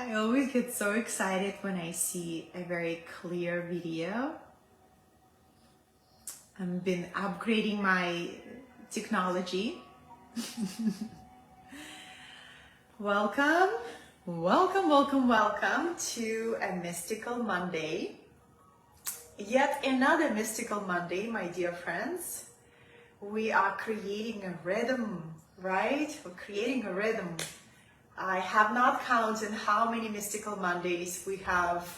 I always get so excited when I see a very clear video. I've been upgrading my technology. Welcome to a mystical Monday. Yet another mystical Monday, my dear friends. We are creating a rhythm, right? We're creating a rhythm. I have not counted how many mystical Mondays we have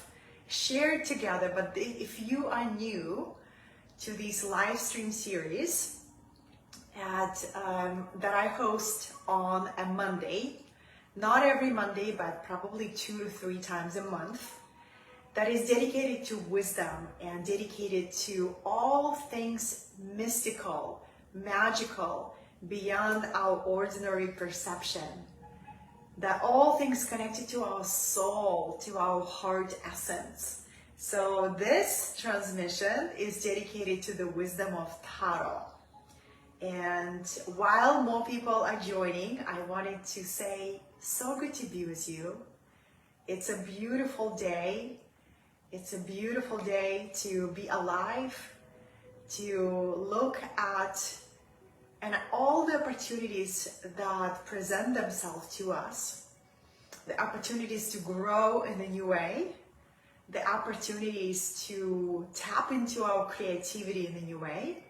shared together, but if you are new to these live stream series that I host on a Monday, not every Monday, but probably 2 to 3 times a month, that is dedicated to wisdom and dedicated to all things mystical, magical, beyond our ordinary perception. That all things connected to our soul, to our heart essence. So this transmission is dedicated to the wisdom of Tarot. And while more people are joining, I wanted to say, so good to be with you. It's a beautiful day. It's a beautiful day to be alive, to look at and all the opportunities that present themselves to us, the opportunities to grow in a new way, the opportunities to tap into our creativity in a new way,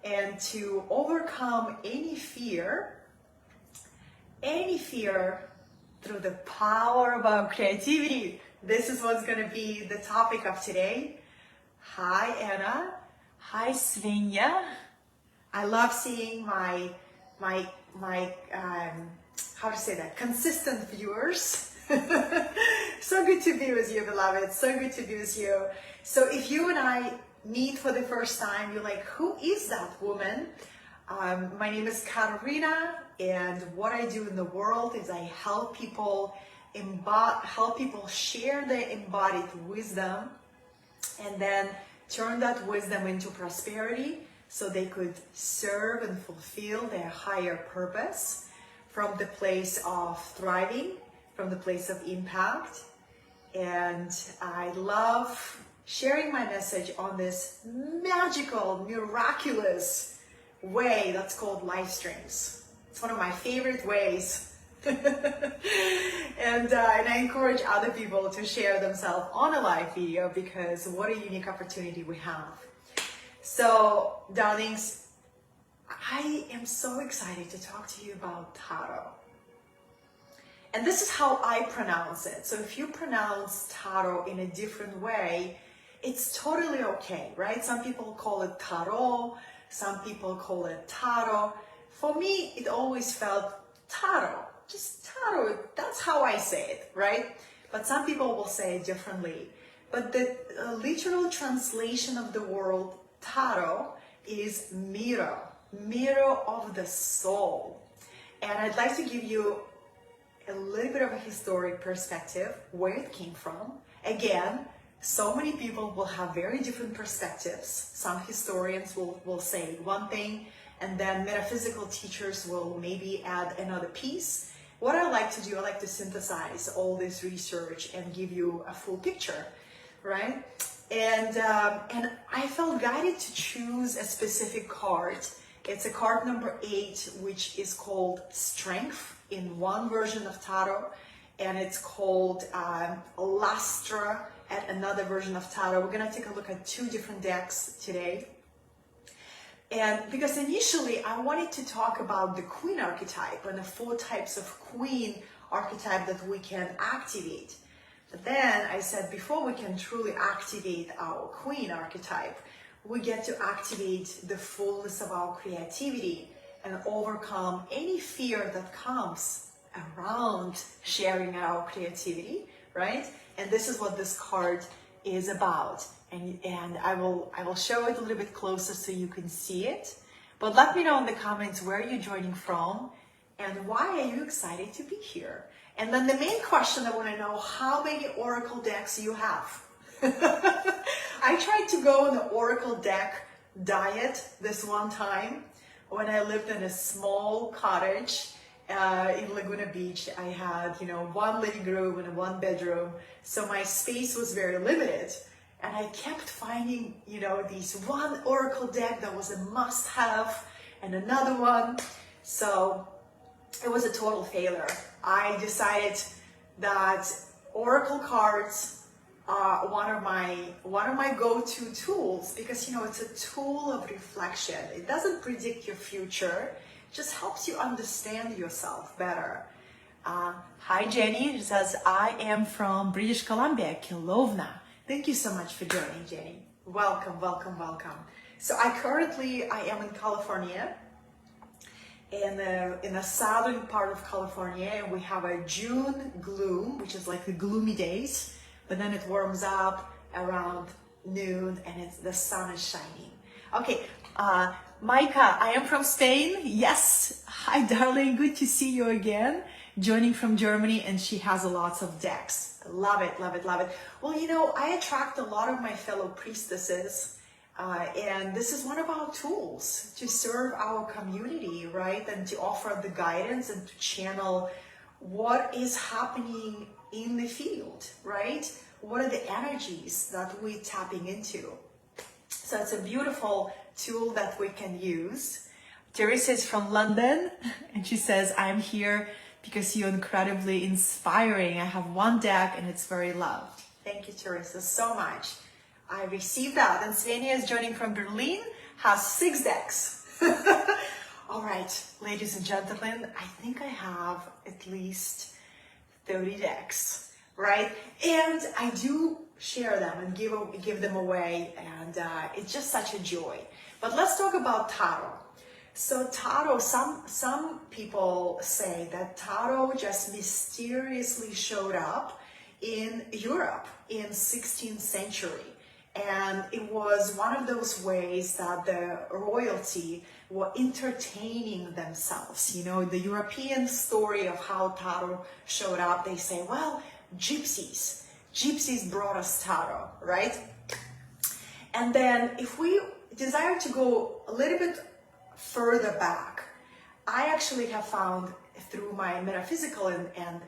and to overcome any fear through the power of our creativity. This is what's going to be the topic of today. Hi, Anna. Hi, Svenja. I love seeing my how to say that, consistent viewers. So good to be with you, beloved. So good to be with you. So if you and I meet for the first time, you're like, who is that woman? My name is Katarina, and what I do in the world is I help people share their embodied wisdom and then turn that wisdom into prosperity, so they could serve and fulfill their higher purpose from the place of thriving, from the place of impact. And I love sharing my message on this magical, miraculous way that's called live streams. It's one of my favorite ways. and I encourage other people to share themselves on a live video, because what a unique opportunity we have. So, darlings, I am so excited to talk to you about Tarot. And this is how I pronounce it. So if you pronounce Tarot in a different way, it's totally okay, right? Some people call it Tarot, some people call it Tarot. For me, it always felt Tarot, just Tarot. That's how I say it, right? But some people will say it differently. But the literal translation of the word Tarot is mirror of the soul. And I'd like to give you a little bit of a historic perspective, where it came from. Again, so many people will have very different perspectives. Some historians will say one thing, and then metaphysical teachers will maybe add another piece. What I like to do, I like to synthesize all this research and give you a full picture, right? And I felt guided to choose a specific card. It's a card number 8, which is called Strength in one version of Tarot, and it's called Lustra at another version of Tarot. We're gonna take a look at 2 different decks today. And because initially I wanted to talk about the Queen archetype and the 4 types of Queen archetype that we can activate. But then I said, before we can truly activate our Queen archetype, we get to activate the fullness of our creativity and overcome any fear that comes around sharing our creativity, right? And this is what this card is about. And I will show it a little bit closer so you can see it. But let me know in the comments where you're joining from and why are you excited to be here. And then the main question, I want to know how many Oracle decks you have. I tried to go on the Oracle deck diet this one time when I lived in a small cottage in Laguna Beach. I had, one living room and one bedroom. So my space was very limited. And I kept finding, these one oracle deck that was a must-have and another one. So it was a total failure. I decided that oracle cards are one of my go-to tools because it's a tool of reflection. It doesn't predict your future, it just helps you understand yourself better. Hi Jenny, she says, I am from British Columbia, Kelowna. Thank you so much for joining, Jenny. Welcome, welcome, welcome. So I am in California, in the southern part of California, and we have a June gloom, which is like the gloomy days, but then it warms up around noon and the sun is shining. Okay, Micah, I am from Spain. Yes, hi darling, good to see you again. Joining from Germany, and she has lots of decks. Love it, love it, love it. Well, I attract a lot of my fellow priestesses, and this is one of our tools to serve our community, right? And to offer the guidance and to channel what is happening in the field, right? What are the energies that we're tapping into? So it's a beautiful tool that we can use. Teresa is from London, and she says, I'm here because you're incredibly inspiring. I have one deck and it's very loved. Thank you, Teresa, so much. I received that. And Svenja is joining from Berlin, has 6 decks. All right, ladies and gentlemen, I think I have at least 30 decks, right? And I do share them and give them away, and it's just such a joy. But let's talk about tarot. So tarot, some people say that tarot just mysteriously showed up in Europe in 16th century. And it was one of those ways that the royalty were entertaining themselves. The European story of how tarot showed up, they say, well, gypsies brought us tarot, right? And then if we desire to go a little bit further back, I actually have found through my metaphysical and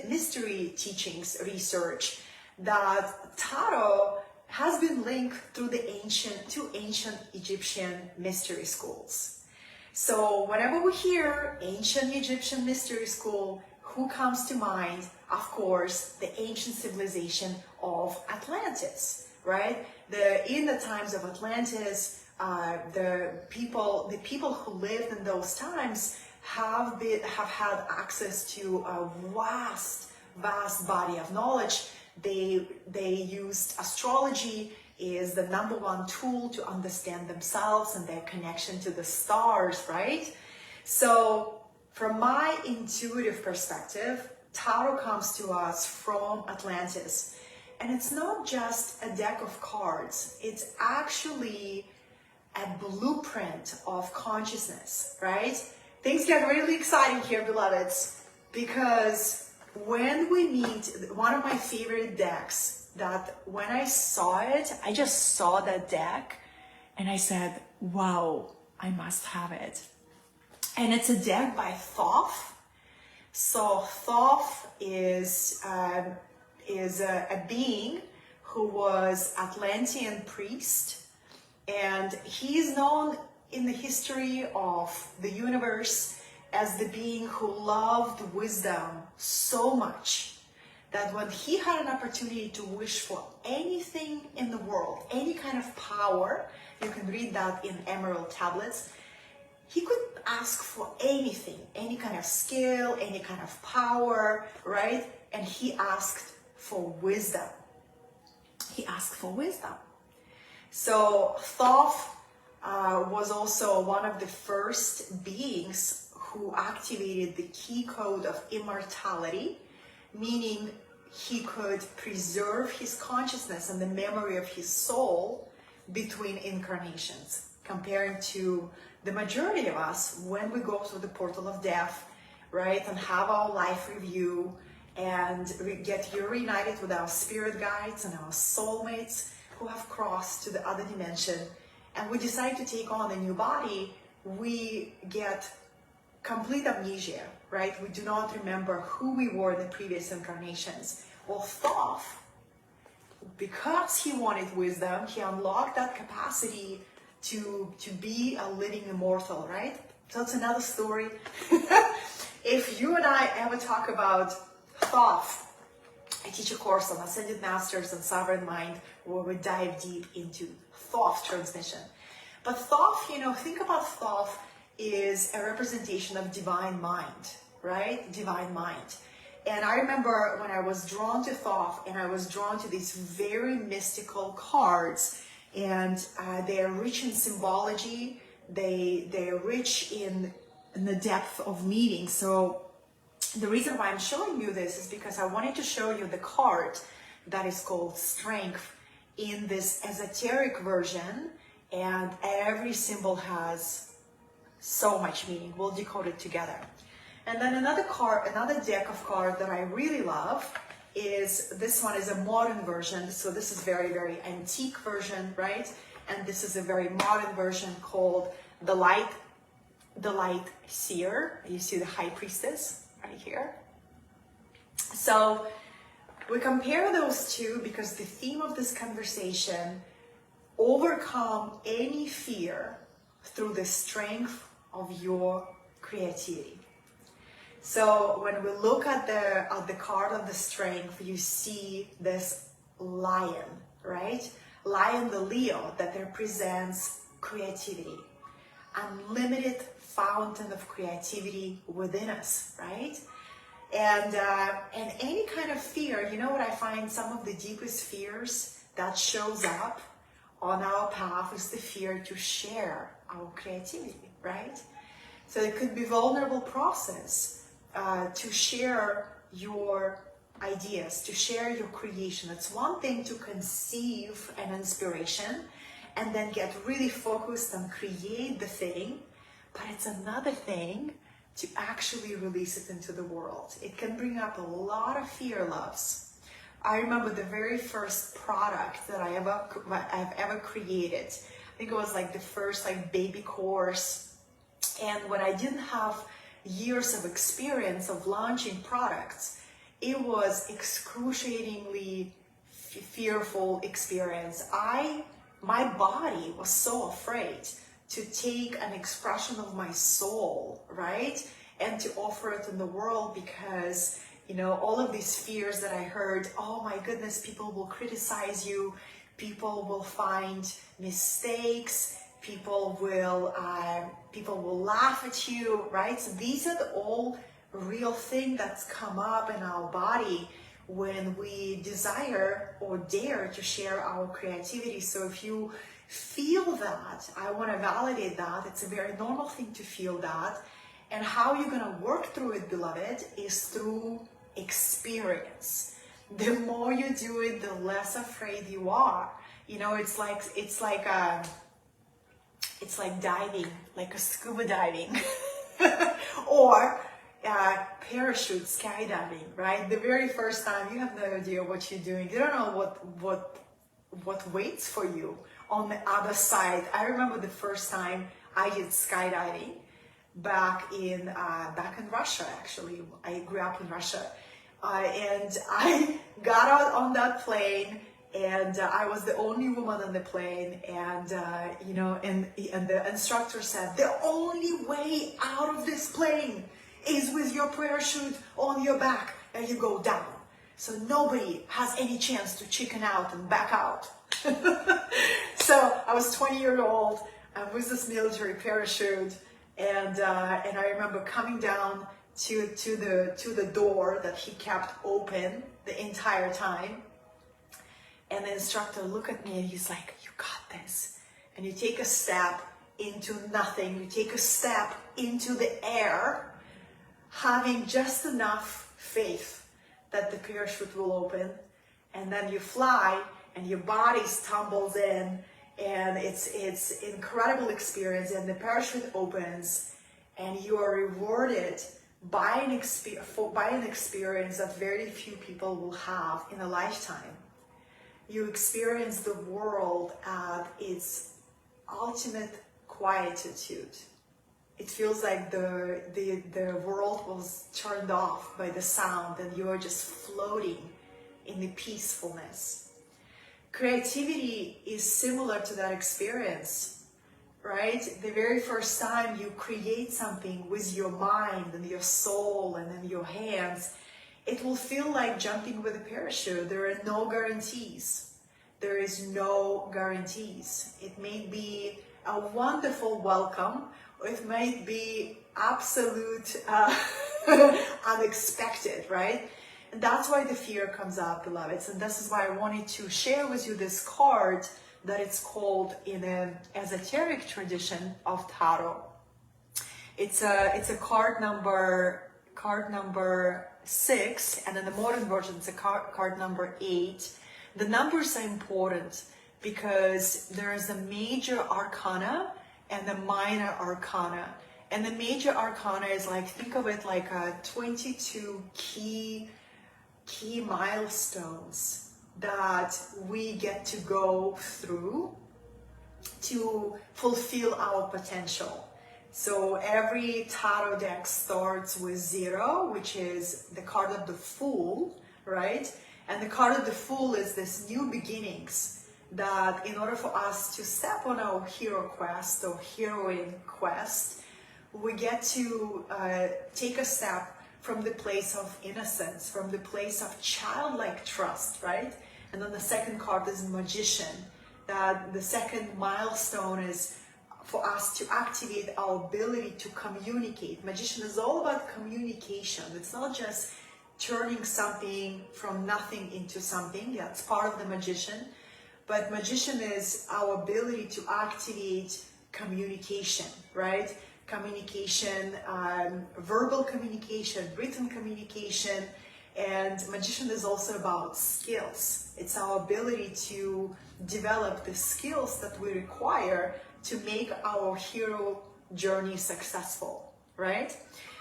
mystery teachings research that tarot has been linked through the ancient Egyptian mystery schools. So whenever we hear ancient Egyptian mystery school, who comes to mind? Of course, the ancient civilization of Atlantis, right? In the times of Atlantis, the people who lived in those times have had access to a vast body of knowledge. They used astrology is the #1 tool to understand themselves and their connection to the stars, right? So from my intuitive perspective, tarot comes to us from Atlantis. And it's not just a deck of cards, it's actually a blueprint of consciousness, right? Things get really exciting here, beloveds, because when we meet, one of my favorite decks that when I saw it, I just saw that deck and I said, wow, I must have it. And it's a deck by Thoth. So Thoth is a being who was Atlantean priest, and he is known in the history of the universe as the being who loved wisdom so much that when he had an opportunity to wish for anything in the world, any kind of power, you can read that in emerald tablets, he could ask for anything, any kind of skill, any kind of power, right? And he asked for wisdom. He asked for wisdom. So Thoth was also one of the first beings who activated the key code of immortality, meaning he could preserve his consciousness and the memory of his soul between incarnations, comparing to the majority of us when we go through the portal of death, right, and have our life review and we get reunited with our spirit guides and our soulmates who have crossed to the other dimension, and we decide to take on a new body, we get complete amnesia, right? We do not remember who we were in the previous incarnations. Well, Thoth, because he wanted wisdom, he unlocked that capacity to be a living immortal, right? So that's another story. If you and I ever talk about Thoth, I teach a course on Ascended Masters and Sovereign Mind where we dive deep into Thoth transmission. But Thoth, think about Thoth is a representation of divine mind, right? Divine mind. And I remember when I was drawn to Thoth, and I was drawn to these very mystical cards, and they are rich in symbology. They're rich in the depth of meaning. So the reason why I'm showing you this is because I wanted to show you the card that is called Strength in this esoteric version, and every symbol has so much meaning. We'll decode it together. And then another deck of cards that I really love is, this one is a modern version. So this is very, very antique version, right? And this is a very modern version called the Light Seer. You see the High Priestess right here. So we compare those two because the theme of this conversation, overcome any fear through the strength of your creativity. So when we look at the card of the strength, you see this lion, right? Lion, the Leo, that represents creativity, unlimited fountain of creativity within us, right? And any kind of fear, you know what I find some of the deepest fears that shows up on our path is the fear to share our creativity, right? So it could be vulnerable process to share your ideas, to share your creation. It's one thing to conceive an inspiration and then get really focused and create the thing, but it's another thing to actually release it into the world. It can bring up a lot of fear, loves. I remember the very first product that I've ever created. I think it was like the first baby course. And when I didn't have years of experience of launching products, it was excruciatingly fearful experience. My body was so afraid to take an expression of my soul, right? And to offer it in the world because, all of these fears that I heard, oh my goodness, people will criticize you, people will find mistakes, people will laugh at you, right? So these are all real things that's come up in our body when we desire or dare to share our creativity. So if you feel that, I want to validate that. It's a very normal thing to feel that. And how you're going to work through it, beloved, is through experience. The more you do it, the less afraid you are. It's like diving, like a scuba diving, or parachute skydiving, right? The very first time, you have no idea what you're doing. You don't know what waits for you on the other side. I remember the first time I did skydiving back in Russia. Actually, I grew up in Russia, and I got out on that plane, and I was the only woman on the plane, and and the instructor said, the only way out of this plane is with your parachute on your back and you go down. So nobody has any chance to chicken out and back out. So I was 20 years old, I'm with this military parachute, and I remember coming down to the door that he kept open the entire time. And the instructor looked at me and he's like, you got this. And you take a step into nothing. You take a step into the air, having just enough faith that the parachute will open. And then you fly and your body stumbles in, and it's incredible experience. And the parachute opens and you are rewarded by an experience that very few people will have in a lifetime. You experience the world at its ultimate quietude. it feels like the world was turned off by the sound and you're just floating in the peacefulness. Creativity is similar to that experience, right? The very first time you create something with your mind and your soul and then your hands, it will feel like jumping with a parachute. There are no guarantees. There is no guarantees. It may be a wonderful welcome, or it might be absolute unexpected, right? And that's why the fear comes up, beloveds. And this is why I wanted to share with you this card that it's called in an esoteric tradition of tarot. It's a card number 6, and in the modern version it's a card number 8. The numbers are important because there is a major arcana and the minor arcana. And the major arcana is like, think of it like a 22 key milestones that we get to go through to fulfill our potential. So every tarot deck starts with 0, which is the card of the Fool, right? And the card of the Fool is this new beginnings, that in order for us to step on our hero quest or heroine quest, we get to take a step from the place of innocence, from the place of childlike trust, right? And then the second card is Magician, that the second milestone is for us to activate our ability to communicate. Magician is all about communication. It's not just turning something from nothing into something. That's part of the Magician. But Magician is our ability to activate communication, right? Communication, verbal communication, written communication. And Magician is also about skills. It's our ability to develop the skills that we require to make our hero journey successful, right?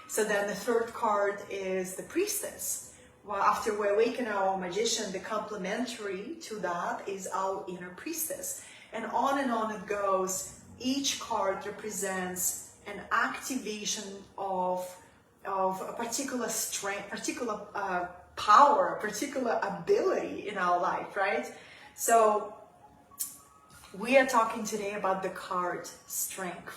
So then the third card is the Priestess. Well, after we awaken our Magician, the complementary to that is our inner Priestess. And on it goes. Each card represents an activation of a particular strength, particular power, particular ability in our life, right? So we are talking today about the card Strength,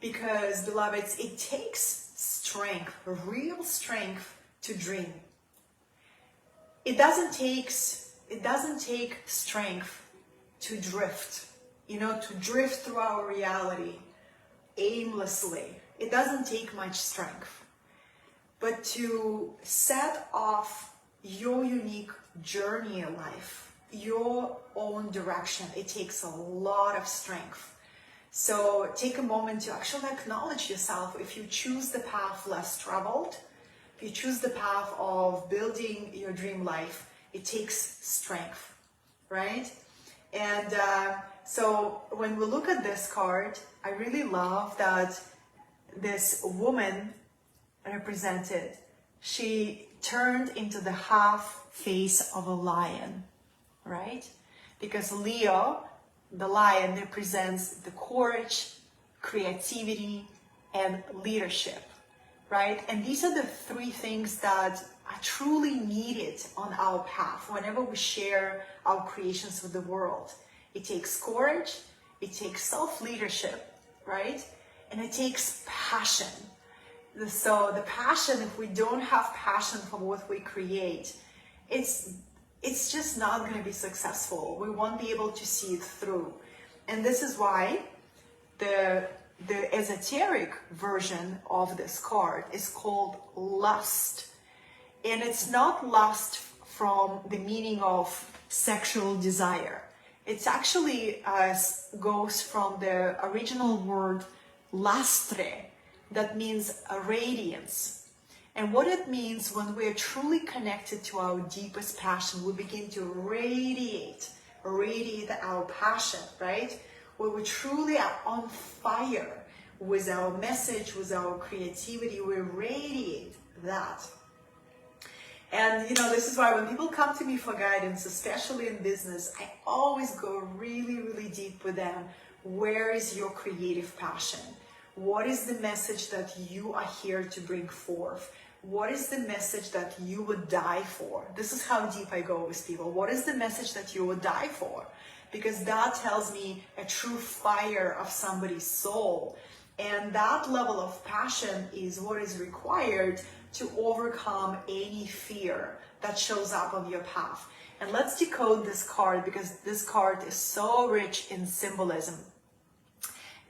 because, beloveds, it takes strength, real strength, to dream. It doesn't take strength to drift, to drift through our reality aimlessly. It doesn't take much strength. But to set off your unique journey in life, your own direction, it takes a lot of strength. So take a moment to actually acknowledge yourself. If you choose the path less traveled, if you choose the path of building your dream life, it takes strength, right? And so when we look at this card, I really love that this woman represented, she turned into the half face of a lion, right? Because Leo, the lion, represents the courage, creativity, and leadership, right? And these are the 3 things that are truly needed on our path whenever we share our creations with the world. It takes courage, it takes self-leadership, right? And it takes passion. So the passion, if we don't have passion for what we create, it's just not going to be successful. We won't be able to see it through. And this is why the esoteric version of this card is called lust. And it's not lust from the meaning of sexual desire. It actually goes from the original word lustre, that means a radiance. And what it means, when we're truly connected to our deepest passion, we begin to radiate our passion, right? Where we truly are on fire with our message, with our creativity, we radiate that. And this is why when people come to me for guidance, especially in business, I always go really, really deep with them. Where is your creative passion? What is the message that you are here to bring forth? What is the message that you would die for? This is how deep I go with people. What is the message that you would die for? Because that tells me a true fire of somebody's soul. And that level of passion is what is required to overcome any fear that shows up on your path. And let's decode this card, because this card is so rich in symbolism.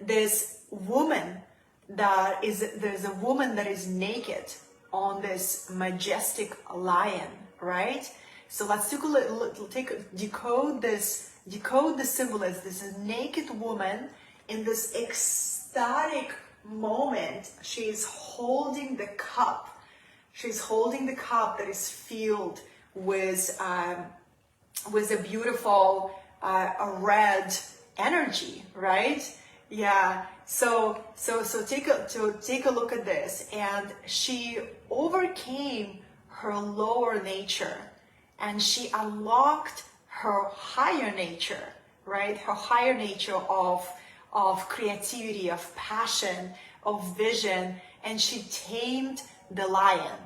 There's a woman that is naked on this majestic lion, right? So let's decode the symbolism. This is a naked woman in this ecstatic moment. She is holding the cup. She's holding the cup that is filled with a beautiful red energy, right? Yeah. So take a look at this, and she overcame her lower nature, and she unlocked her higher nature, right? Her higher nature of creativity, of passion, of vision, and she tamed the lion.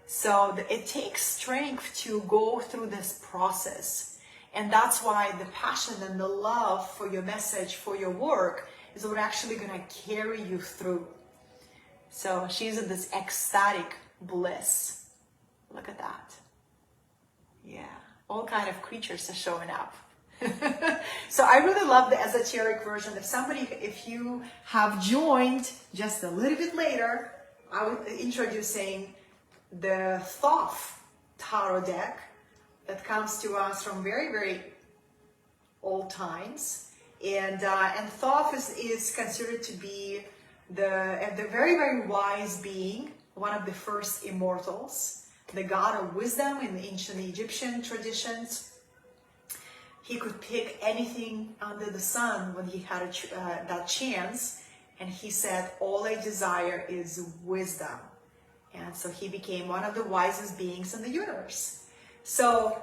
So it takes strength to go through this process. And that's why the passion and the love for your message, for your work, is what actually going to carry you through. So she's in this ecstatic bliss. Look at that. Yeah, all kind of creatures are showing up. So I really love the esoteric version. If you have joined just a little bit later, I would introducing the Thoth tarot deck that comes to us from very, very old times. And Thoth is considered to be the very, very wise being, one of the first immortals, the god of wisdom in the ancient Egyptian traditions. He could pick anything under the sun when he had that chance. And he said, all I desire is wisdom. And so he became one of the wisest beings in the universe. So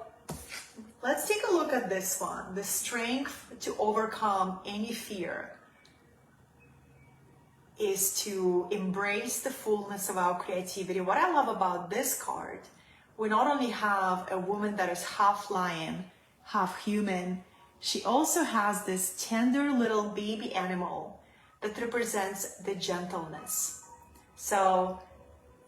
let's take a look at this one. The strength to overcome any fear is to embrace the fullness of our creativity. What I love about this card, we not only have a woman that is half lion, half human, she also has this tender little baby animal that represents the gentleness. So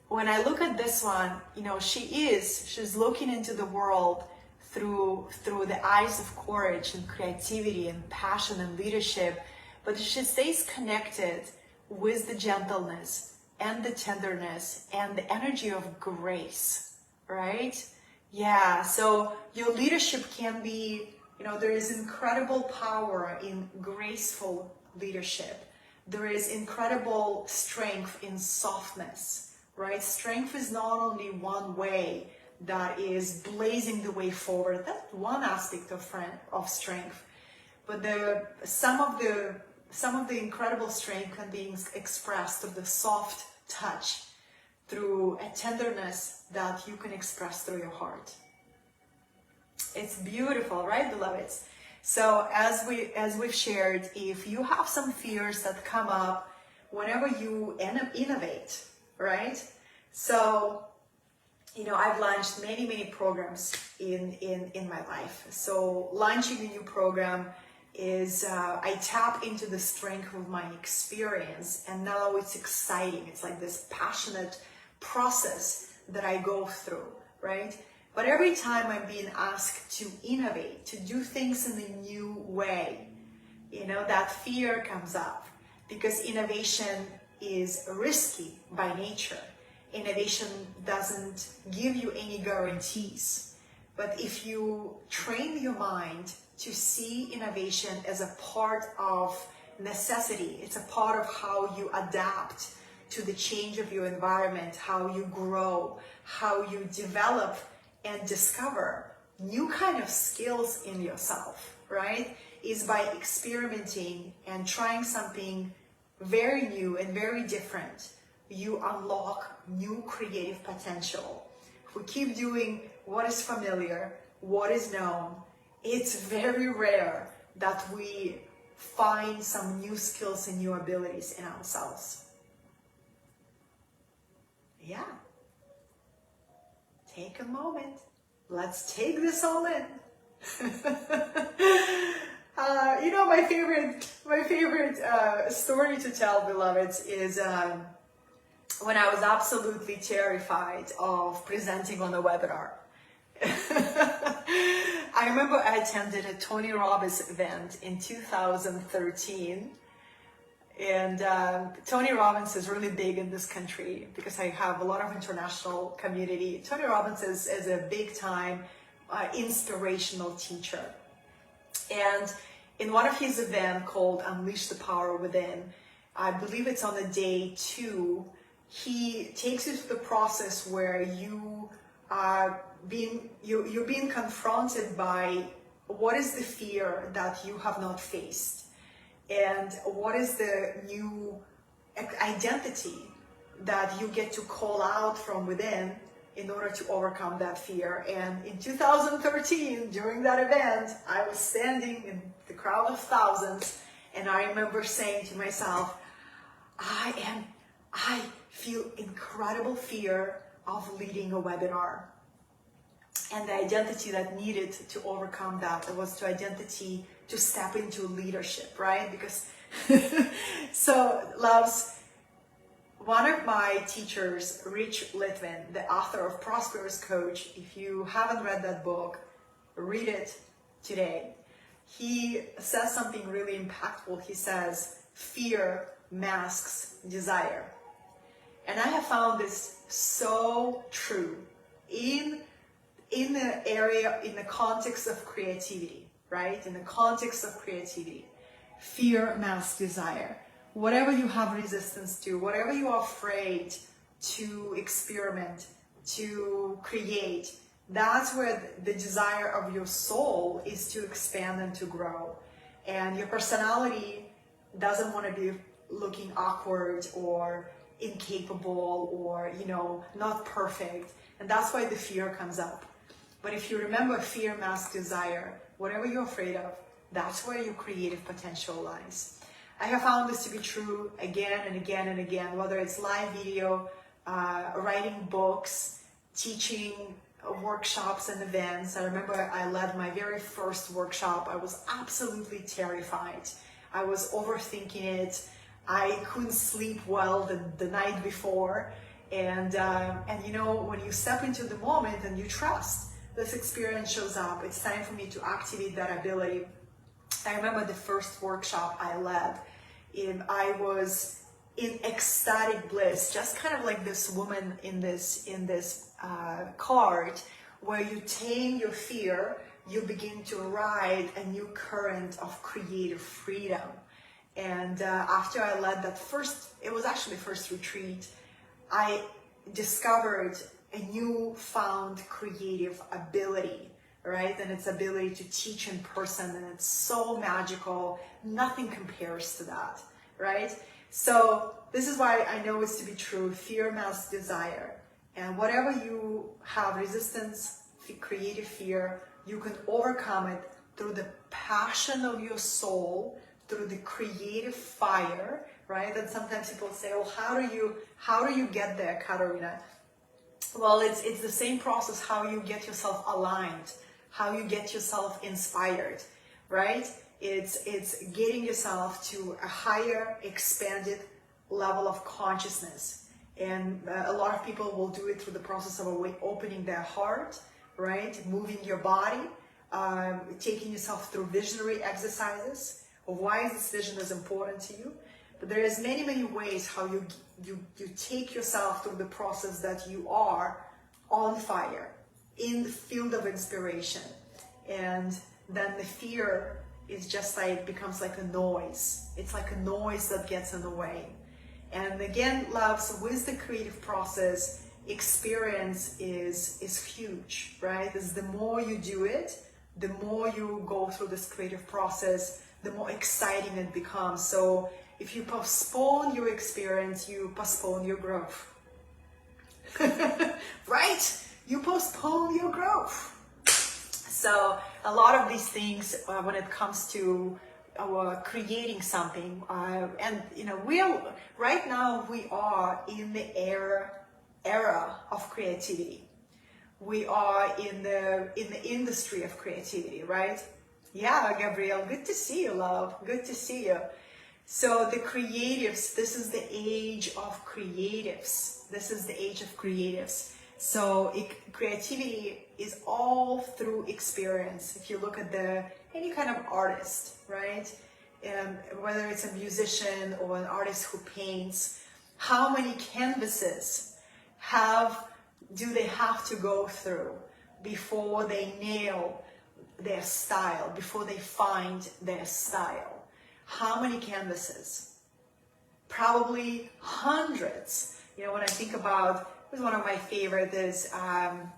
when I look at this one, she's looking into the world through the eyes of courage and creativity and passion and leadership, but she stays connected with the gentleness and the tenderness and the energy of grace, right? Yeah, so your leadership can be, there is incredible power in graceful leadership. There is incredible strength in softness, right? Strength is not only one way that is blazing the way forward. That's one aspect of strength. But some of the incredible strength can be expressed through the soft touch, through a tenderness that you can express through your heart. It's beautiful, right, beloveds? So as we've shared, if you have some fears that come up whenever you innovate, right? So, I've launched many programs in my life. So launching a new program is, I tap into the strength of my experience, and now it's exciting. It's like this passionate process that I go through, right? But every time I'm being asked to innovate, to do things in a new way, that fear comes up, because innovation is risky by nature. Innovation doesn't give you any guarantees. But if you train your mind to see innovation as a part of necessity, it's a part of how you adapt to the change of your environment, how you grow, how you develop and discover new kind of skills in yourself, right? Is by experimenting and trying something very new and very different. You unlock new creative potential. If we keep doing what is familiar, what is known, it's very rare that we find some new skills and new abilities in ourselves. Yeah. Take a moment. Let's take this all in. You know, my favorite story to tell, beloveds, is when I was absolutely terrified of presenting on a webinar. I remember I attended a Tony Robbins event in 2013, and Tony Robbins is really big in this country because I have a lot of international community. Tony Robbins is a big time inspirational teacher, and in one of his events called Unleash the Power Within, I believe it's on the day 2, he takes you through the process where you are you're being confronted by what is the fear that you have not faced, and what is the new identity that you get to call out from within in order to overcome that fear. And in 2013, during that event, I was standing in the crowd of thousands, and I remember saying to myself, I feel incredible fear of leading a webinar. And the identity that needed to overcome that was the identity to step into leadership, right? Because, so loves, one of my teachers, Rich Litvin, the author of Prosperous Coach, if you haven't read that book, read it today. He says something really impactful. He says, fear masks desire. And I have found this so true in the area, in the context of creativity, right? In the context of creativity, fear masks desire. Whatever you have resistance to, whatever you are afraid to experiment, to create, that's where the desire of your soul is to expand and to grow. And your personality doesn't want to be looking awkward or incapable or, you know, not perfect. And that's why the fear comes up. But if you remember, fear masks desire. Whatever you're afraid of, that's where your creative potential lies. I have found this to be true again and again and again, whether it's live video, writing books, teaching workshops and events. I remember I led my very first workshop. I was absolutely terrified. I was overthinking it. I couldn't sleep well the night before. And you know, when you step into the moment and you trust, this experience shows up. It's time for me to activate that ability. I remember the first workshop I led, I was in ecstatic bliss, just kind of like this woman in this card, where you tame your fear, you begin to ride a new current of creative freedom. And after I led that it was actually first retreat, I discovered a newfound creative ability, right? And its ability to teach in person, and it's so magical. Nothing compares to that, right? So this is why I know it's to be true. Fear masks desire. And whatever you have resistance, creative fear, you can overcome it through the passion of your soul, through the creative fire, right? And sometimes people say, oh, how do you get there, Katarina? Well, it's the same process, how you get yourself aligned, how you get yourself inspired, right? It's getting yourself to a higher, expanded level of consciousness. And a lot of people will do it through the process of opening their heart, right? Moving your body, taking yourself through visionary exercises of why this vision is important to you. But there is many ways how you take yourself through the process that you are on fire, in the field of inspiration. And then the fear is just like, becomes like a noise. It's like a noise that gets in the way. And again, loves, with the creative process, experience is huge, right? Is the more you do it, the more you go through this creative process, the more exciting it becomes. So if you postpone your experience, you postpone your growth. Right? You postpone your growth. So a lot of these things, when it comes to creating something, and right now we are in the era of creativity. We are in the industry of creativity, right? Yeah, Gabrielle, good to see you, love. Good to see you. So the creatives, this is the age of creatives. This is the age of creatives. So creativity is all through experience. If you look at any kind of artist, right? Whether it's a musician or an artist who paints, how many canvases do they have to go through before they nail their style, before they find their style? How many canvases? Probably hundreds. When I think about, it was one of my favorites is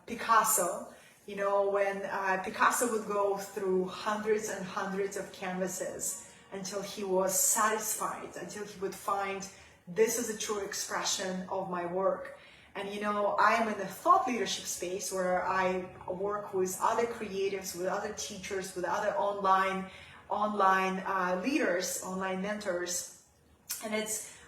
Picasso. When Picasso would go through hundreds and hundreds of canvases until he was satisfied, until he would find, this is a true expression of my work. And I am in the thought leadership space where I work with other creatives, with other teachers, with other online leaders, online mentors. And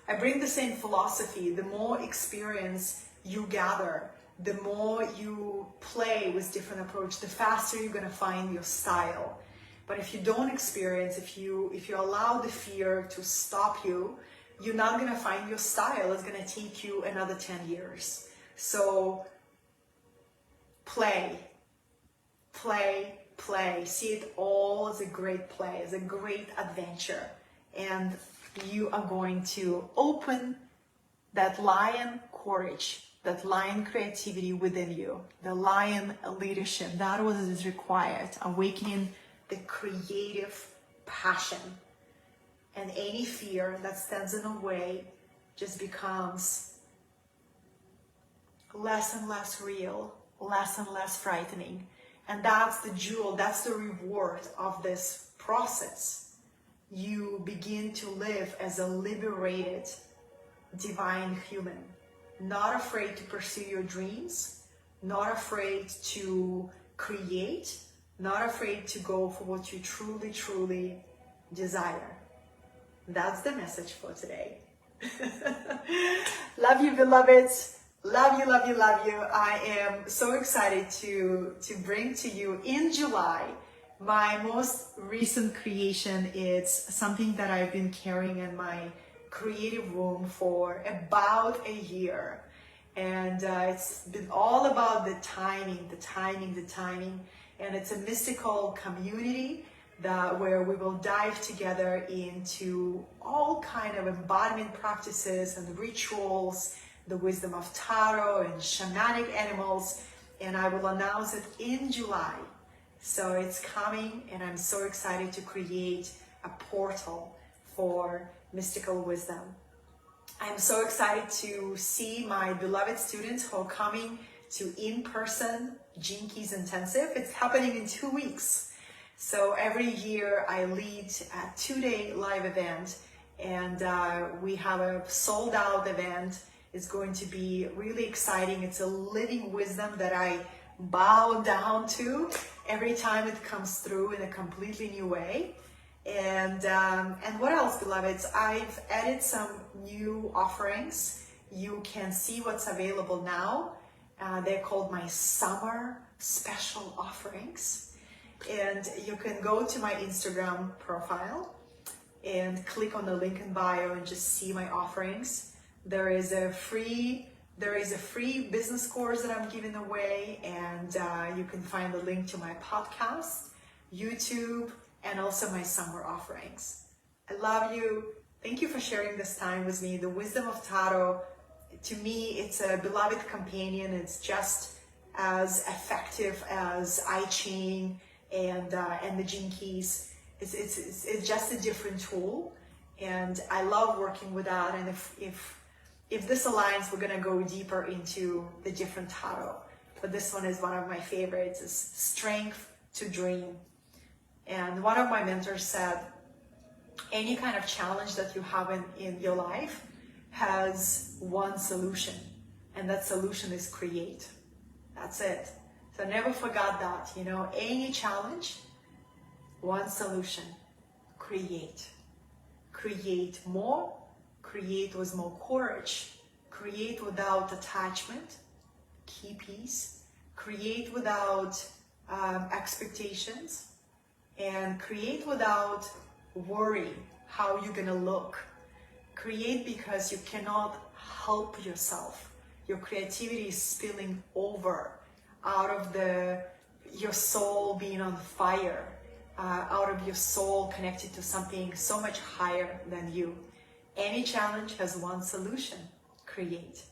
I bring the same philosophy. The more experience you gather, the more you play with different approach, the faster you're going to find your style. But if you don't experience, if you allow the fear to stop you, you're not going to find your style. It's going to take you another 10 years. So play. See it all as a great play, as a great adventure. And you are going to open that lion courage, that lion creativity within you, the lion leadership. That was what is required, awakening the creative passion. And any fear that stands in the way just becomes less and less real, less and less frightening. And that's the jewel, that's the reward of this process. You begin to live as a liberated divine human, not afraid to pursue your dreams, not afraid to create, not afraid to go for what you truly, truly desire. That's the message for today. Love you, beloveds. Love you, love you, love you. I am so excited to bring to you in July my most recent creation. It's something that I've been carrying in my creative room for about a year. And it's been all about the timing. And it's a mystical community where we will dive together into all kind of embodiment practices and rituals, the wisdom of tarot and shamanic animals, and I will announce it in July. So it's coming, and I'm so excited to create a portal for mystical wisdom. I'm so excited to see my beloved students who are coming to in-person Gene Keys Intensive. It's happening in 2 weeks. So every year I lead a 2-day live event, and we have a sold-out event. It's going to be really exciting. It's a living wisdom that I bow down to every time it comes through in a completely new way. And what else, beloveds? I've added some new offerings. You can see what's available now. They're called my summer special offerings. And you can go to my Instagram profile and click on the link in bio and just see my offerings. There is a free business course that I'm giving away, and you can find the link to my podcast, YouTube, and also my summer offerings. I love you. Thank you for sharing this time with me. The wisdom of tarot, to me, it's a beloved companion. It's just as effective as I-Ching and the Gene Keys. It's just a different tool, and I love working with that. And if this aligns, we're gonna go deeper into the different tarot. But this one is one of my favorites, is Strength to Dream. And one of my mentors said, any kind of challenge that you have in your life has one solution, and that solution is create. That's it. So never forget that, any challenge, one solution, create. Create more, create with more courage, create without attachment, key piece, create without expectations, and create without worry how you're gonna look. Create because you cannot help yourself. Your creativity is spilling over out of your soul being on fire, out of your soul connected to something so much higher than you. Any challenge has one solution: create.